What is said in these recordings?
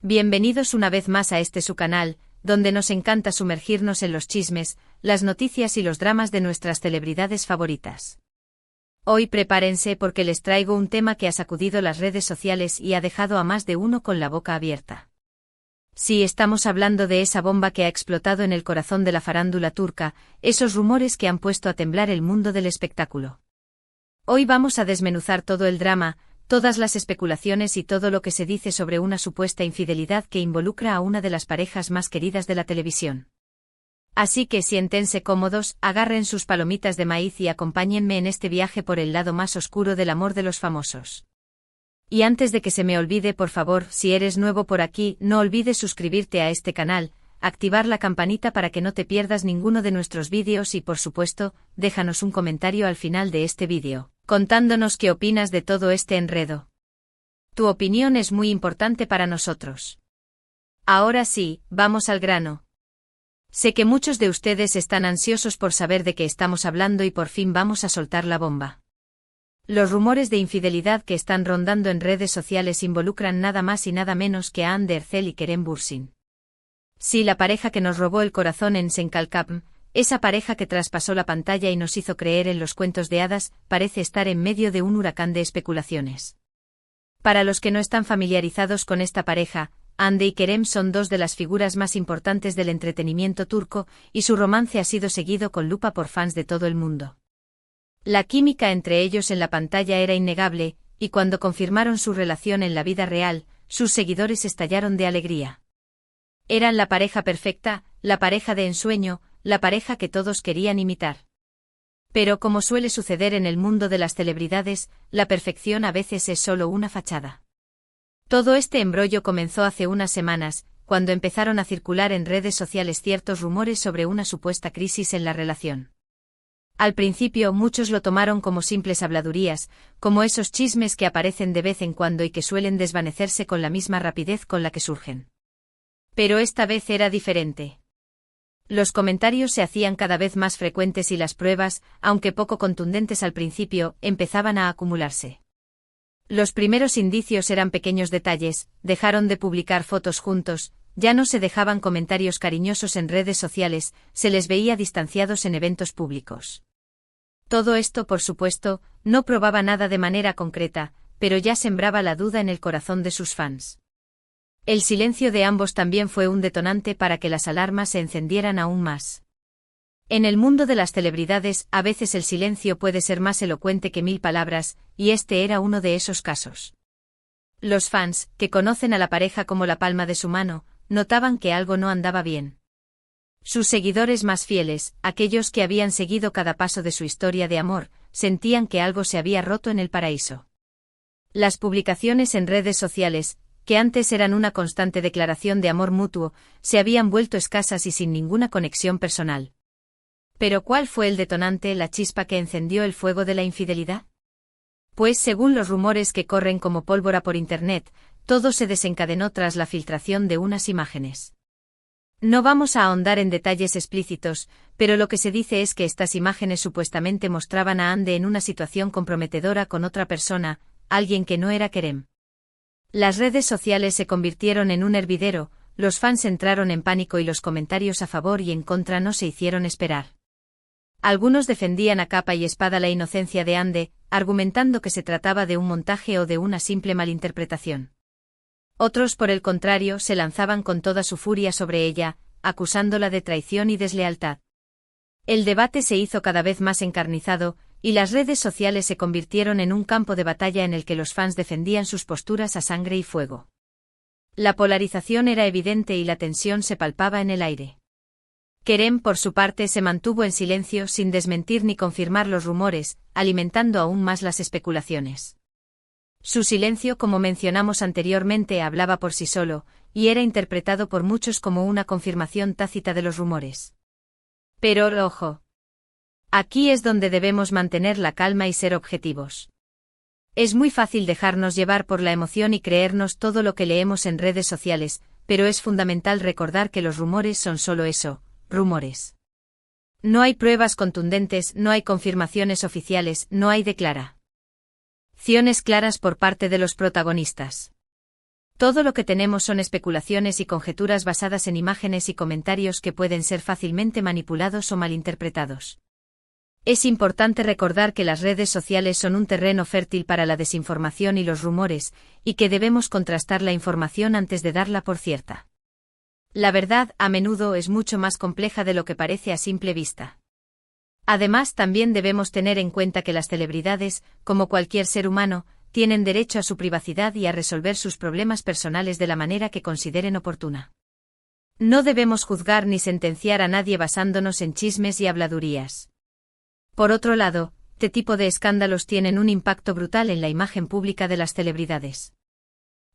Bienvenidos una vez más a su canal, donde nos encanta sumergirnos en los chismes, las noticias y los dramas de nuestras celebridades favoritas. Hoy prepárense porque les traigo un tema que ha sacudido las redes sociales y ha dejado a más de uno con la boca abierta. Sí, estamos hablando de esa bomba que ha explotado en el corazón de la farándula turca, esos rumores que han puesto a temblar el mundo del espectáculo. Hoy vamos a desmenuzar todo el drama, todas las especulaciones y todo lo que se dice sobre una supuesta infidelidad que involucra a una de las parejas más queridas de la televisión. Así que siéntense cómodos, agarren sus palomitas de maíz y acompáñenme en este viaje por el lado más oscuro del amor de los famosos. Y antes de que se me olvide, por favor, si eres nuevo por aquí, no olvides suscribirte a este canal, activar la campanita para que no te pierdas ninguno de nuestros vídeos y, por supuesto, déjanos un comentario al final de este vídeo, contándonos qué opinas de todo este enredo. Tu opinión es muy importante para nosotros. Ahora sí, vamos al grano. Sé que muchos de ustedes están ansiosos por saber de qué estamos hablando y por fin vamos a soltar la bomba. Los rumores de infidelidad que están rondando en redes sociales involucran nada más y nada menos que a Hande Erçel y Kerem Bürsin. Sí, la pareja que nos robó el corazón en Senkalkapm, esa pareja que traspasó la pantalla y nos hizo creer en los cuentos de hadas, parece estar en medio de un huracán de especulaciones. Para los que no están familiarizados con esta pareja, Hande y Kerem son dos de las figuras más importantes del entretenimiento turco, y su romance ha sido seguido con lupa por fans de todo el mundo. La química entre ellos en la pantalla era innegable, y cuando confirmaron su relación en la vida real, sus seguidores estallaron de alegría. Eran la pareja perfecta, la pareja de ensueño, la pareja que todos querían imitar. Pero como suele suceder en el mundo de las celebridades, la perfección a veces es solo una fachada. Todo este embrollo comenzó hace unas semanas, cuando empezaron a circular en redes sociales ciertos rumores sobre una supuesta crisis en la relación. Al principio muchos lo tomaron como simples habladurías, como esos chismes que aparecen de vez en cuando y que suelen desvanecerse con la misma rapidez con la que surgen. Pero esta vez era diferente. Los comentarios se hacían cada vez más frecuentes y las pruebas, aunque poco contundentes al principio, empezaban a acumularse. Los primeros indicios eran pequeños detalles, dejaron de publicar fotos juntos, ya no se dejaban comentarios cariñosos en redes sociales, se les veía distanciados en eventos públicos. Todo esto, por supuesto, no probaba nada de manera concreta, pero ya sembraba la duda en el corazón de sus fans. El silencio de ambos también fue un detonante para que las alarmas se encendieran aún más. En el mundo de las celebridades, a veces el silencio puede ser más elocuente que 1000 palabras, y este era uno de esos casos. Los fans, que conocen a la pareja como la palma de su mano, notaban que algo no andaba bien. Sus seguidores más fieles, aquellos que habían seguido cada paso de su historia de amor, sentían que algo se había roto en el paraíso. Las publicaciones en redes sociales, que antes eran una constante declaración de amor mutuo, se habían vuelto escasas y sin ninguna conexión personal. ¿Pero cuál fue el detonante, la chispa que encendió el fuego de la infidelidad? Pues según los rumores que corren como pólvora por internet, todo se desencadenó tras la filtración de unas imágenes. No vamos a ahondar en detalles explícitos, pero lo que se dice es que estas imágenes supuestamente mostraban a Hande en una situación comprometedora con otra persona, alguien que no era Kerem. Las redes sociales se convirtieron en un hervidero, los fans entraron en pánico y los comentarios a favor y en contra no se hicieron esperar. Algunos defendían a capa y espada la inocencia de Hande, argumentando que se trataba de un montaje o de una simple malinterpretación. Otros, por el contrario, se lanzaban con toda su furia sobre ella, acusándola de traición y deslealtad. El debate se hizo cada vez más encarnizado, y las redes sociales se convirtieron en un campo de batalla en el que los fans defendían sus posturas a sangre y fuego. La polarización era evidente y la tensión se palpaba en el aire. Kerem, por su parte, se mantuvo en silencio sin desmentir ni confirmar los rumores, alimentando aún más las especulaciones. Su silencio, como mencionamos anteriormente, hablaba por sí solo, y era interpretado por muchos como una confirmación tácita de los rumores. Pero, ojo. Aquí es donde debemos mantener la calma y ser objetivos. Es muy fácil dejarnos llevar por la emoción y creernos todo lo que leemos en redes sociales, pero es fundamental recordar que los rumores son solo eso, rumores. No hay pruebas contundentes, no hay confirmaciones oficiales, no hay declaraciones claras por parte de los protagonistas. Todo lo que tenemos son especulaciones y conjeturas basadas en imágenes y comentarios que pueden ser fácilmente manipulados o malinterpretados. Es importante recordar que las redes sociales son un terreno fértil para la desinformación y los rumores, y que debemos contrastar la información antes de darla por cierta. La verdad, a menudo, es mucho más compleja de lo que parece a simple vista. Además, también debemos tener en cuenta que las celebridades, como cualquier ser humano, tienen derecho a su privacidad y a resolver sus problemas personales de la manera que consideren oportuna. No debemos juzgar ni sentenciar a nadie basándonos en chismes y habladurías. Por otro lado, este tipo de escándalos tienen un impacto brutal en la imagen pública de las celebridades.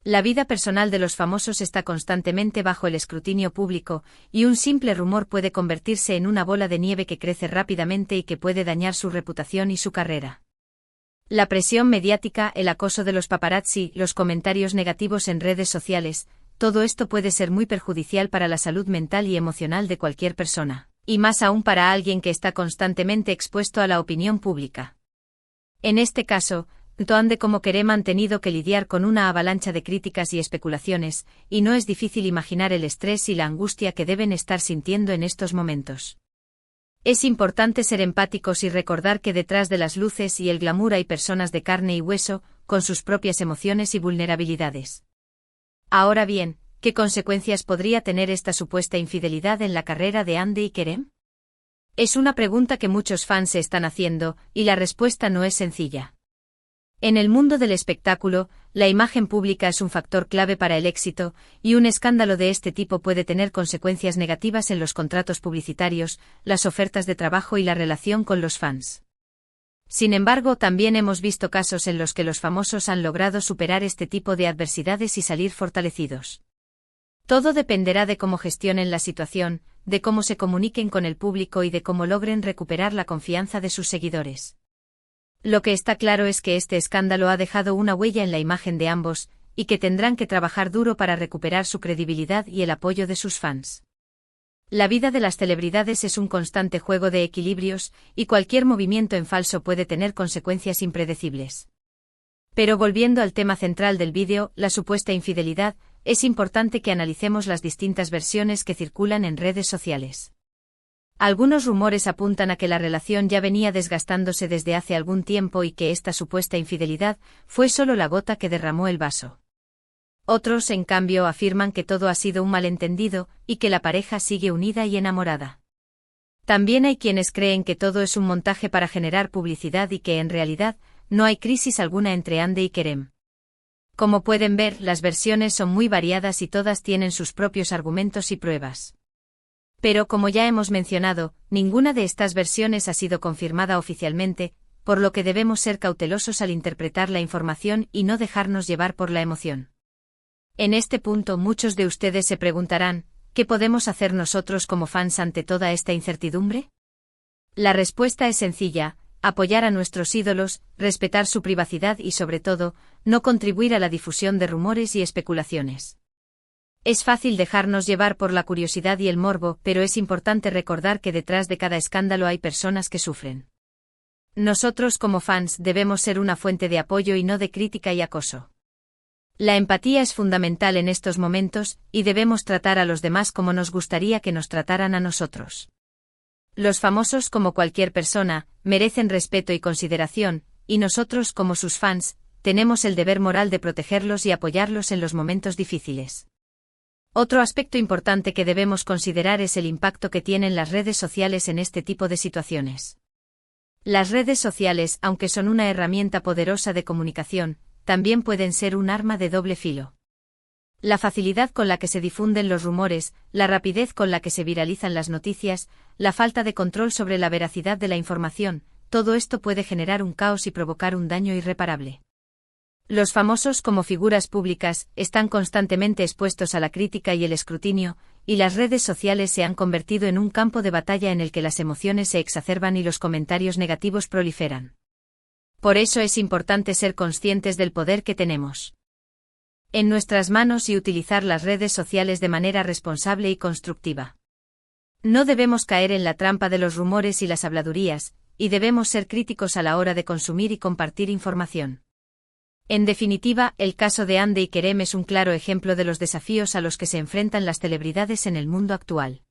La vida personal de los famosos está constantemente bajo el escrutinio público, y un simple rumor puede convertirse en una bola de nieve que crece rápidamente y que puede dañar su reputación y su carrera. La presión mediática, el acoso de los paparazzi, los comentarios negativos en redes sociales, todo esto puede ser muy perjudicial para la salud mental y emocional de cualquier persona, y más aún para alguien que está constantemente expuesto a la opinión pública. En este caso, Toande como Kerem han tenido que lidiar con una avalancha de críticas y especulaciones, y no es difícil imaginar el estrés y la angustia que deben estar sintiendo en estos momentos. Es importante ser empáticos y recordar que detrás de las luces y el glamour hay personas de carne y hueso, con sus propias emociones y vulnerabilidades. Ahora bien, ¿qué consecuencias podría tener esta supuesta infidelidad en la carrera de Hande y Kerem? Es una pregunta que muchos fans se están haciendo, y la respuesta no es sencilla. En el mundo del espectáculo, la imagen pública es un factor clave para el éxito, y un escándalo de este tipo puede tener consecuencias negativas en los contratos publicitarios, las ofertas de trabajo y la relación con los fans. Sin embargo, también hemos visto casos en los que los famosos han logrado superar este tipo de adversidades y salir fortalecidos. Todo dependerá de cómo gestionen la situación, de cómo se comuniquen con el público y de cómo logren recuperar la confianza de sus seguidores. Lo que está claro es que este escándalo ha dejado una huella en la imagen de ambos, y que tendrán que trabajar duro para recuperar su credibilidad y el apoyo de sus fans. La vida de las celebridades es un constante juego de equilibrios, y cualquier movimiento en falso puede tener consecuencias impredecibles. Pero volviendo al tema central del vídeo, la supuesta infidelidad, es importante que analicemos las distintas versiones que circulan en redes sociales. Algunos rumores apuntan a que la relación ya venía desgastándose desde hace algún tiempo y que esta supuesta infidelidad fue solo la gota que derramó el vaso. Otros, en cambio, afirman que todo ha sido un malentendido y que la pareja sigue unida y enamorada. También hay quienes creen que todo es un montaje para generar publicidad y que en realidad no hay crisis alguna entre Hande y Kerem. Como pueden ver, las versiones son muy variadas y todas tienen sus propios argumentos y pruebas. Pero como ya hemos mencionado, ninguna de estas versiones ha sido confirmada oficialmente, por lo que debemos ser cautelosos al interpretar la información y no dejarnos llevar por la emoción. En este punto muchos de ustedes se preguntarán, ¿qué podemos hacer nosotros como fans ante toda esta incertidumbre? La respuesta es sencilla: apoyar a nuestros ídolos, respetar su privacidad y sobre todo, no contribuir a la difusión de rumores y especulaciones. Es fácil dejarnos llevar por la curiosidad y el morbo, pero es importante recordar que detrás de cada escándalo hay personas que sufren. Nosotros como fans debemos ser una fuente de apoyo y no de crítica y acoso. La empatía es fundamental en estos momentos, y debemos tratar a los demás como nos gustaría que nos trataran a nosotros. Los famosos, como cualquier persona, merecen respeto y consideración, y nosotros como sus fans, tenemos el deber moral de protegerlos y apoyarlos en los momentos difíciles. Otro aspecto importante que debemos considerar es el impacto que tienen las redes sociales en este tipo de situaciones. Las redes sociales, aunque son una herramienta poderosa de comunicación, también pueden ser un arma de doble filo. La facilidad con la que se difunden los rumores, la rapidez con la que se viralizan las noticias, la falta de control sobre la veracidad de la información, todo esto puede generar un caos y provocar un daño irreparable. Los famosos, como figuras públicas, están constantemente expuestos a la crítica y el escrutinio, y las redes sociales se han convertido en un campo de batalla en el que las emociones se exacerban y los comentarios negativos proliferan. Por eso es importante ser conscientes del poder que tenemos en nuestras manos y utilizar las redes sociales de manera responsable y constructiva. No debemos caer en la trampa de los rumores y las habladurías, y debemos ser críticos a la hora de consumir y compartir información. En definitiva, el caso de Hande y Kerem es un claro ejemplo de los desafíos a los que se enfrentan las celebridades en el mundo actual.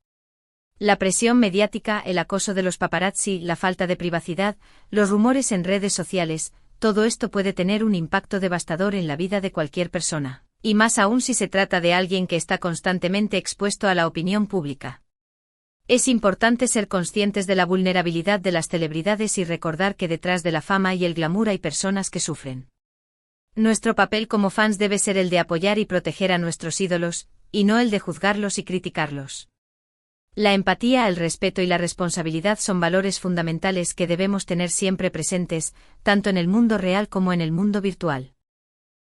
La presión mediática, el acoso de los paparazzi, la falta de privacidad, los rumores en redes sociales, todo esto puede tener un impacto devastador en la vida de cualquier persona, y más aún si se trata de alguien que está constantemente expuesto a la opinión pública. Es importante ser conscientes de la vulnerabilidad de las celebridades y recordar que detrás de la fama y el glamour hay personas que sufren. Nuestro papel como fans debe ser el de apoyar y proteger a nuestros ídolos, y no el de juzgarlos y criticarlos. La empatía, el respeto y la responsabilidad son valores fundamentales que debemos tener siempre presentes, tanto en el mundo real como en el mundo virtual.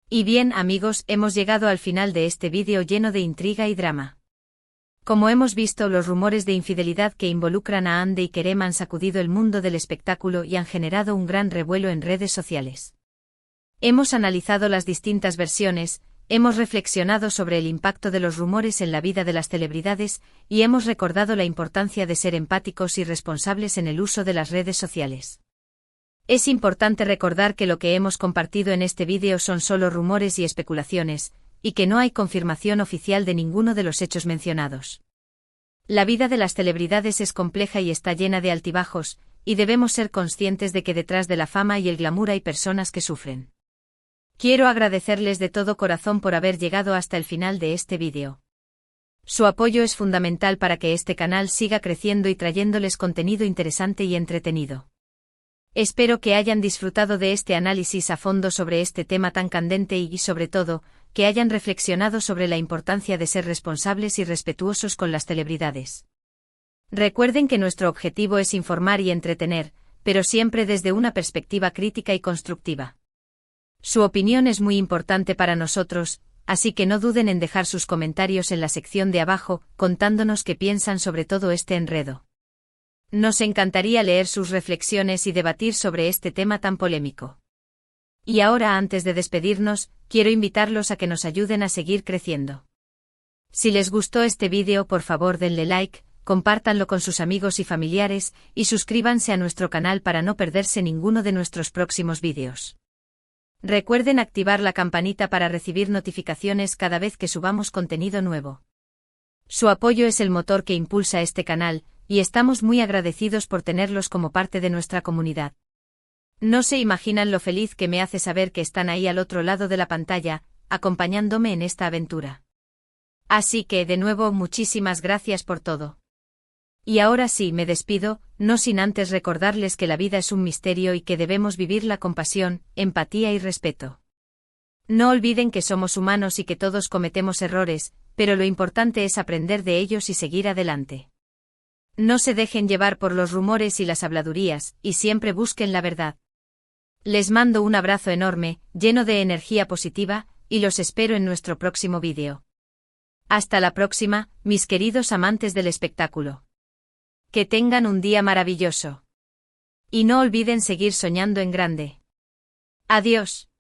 Y bien, amigos, hemos llegado al final de este vídeo lleno de intriga y drama. Como hemos visto, los rumores de infidelidad que involucran a Hande y Kerem han sacudido el mundo del espectáculo y han generado un gran revuelo en redes sociales. Hemos analizado las distintas versiones, hemos reflexionado sobre el impacto de los rumores en la vida de las celebridades y hemos recordado la importancia de ser empáticos y responsables en el uso de las redes sociales. Es importante recordar que lo que hemos compartido en este vídeo son solo rumores y especulaciones, y que no hay confirmación oficial de ninguno de los hechos mencionados. La vida de las celebridades es compleja y está llena de altibajos, y debemos ser conscientes de que detrás de la fama y el glamour hay personas que sufren. Quiero agradecerles de todo corazón por haber llegado hasta el final de este vídeo. Su apoyo es fundamental para que este canal siga creciendo y trayéndoles contenido interesante y entretenido. Espero que hayan disfrutado de este análisis a fondo sobre este tema tan candente y, sobre todo, que hayan reflexionado sobre la importancia de ser responsables y respetuosos con las celebridades. Recuerden que nuestro objetivo es informar y entretener, pero siempre desde una perspectiva crítica y constructiva. Su opinión es muy importante para nosotros, así que no duden en dejar sus comentarios en la sección de abajo, contándonos qué piensan sobre todo este enredo. Nos encantaría leer sus reflexiones y debatir sobre este tema tan polémico. Y ahora, antes de despedirnos, quiero invitarlos a que nos ayuden a seguir creciendo. Si les gustó este vídeo, por favor denle like, compártanlo con sus amigos y familiares, y suscríbanse a nuestro canal para no perderse ninguno de nuestros próximos vídeos. Recuerden activar la campanita para recibir notificaciones cada vez que subamos contenido nuevo. Su apoyo es el motor que impulsa este canal, y estamos muy agradecidos por tenerlos como parte de nuestra comunidad. No se imaginan lo feliz que me hace saber que están ahí al otro lado de la pantalla, acompañándome en esta aventura. Así que, de nuevo, muchísimas gracias por todo. Y ahora sí, me despido, no sin antes recordarles que la vida es un misterio y que debemos vivirla con pasión, empatía y respeto. No olviden que somos humanos y que todos cometemos errores, pero lo importante es aprender de ellos y seguir adelante. No se dejen llevar por los rumores y las habladurías, y siempre busquen la verdad. Les mando un abrazo enorme, lleno de energía positiva, y los espero en nuestro próximo vídeo. Hasta la próxima, mis queridos amantes del espectáculo. Que tengan un día maravilloso. Y no olviden seguir soñando en grande. Adiós.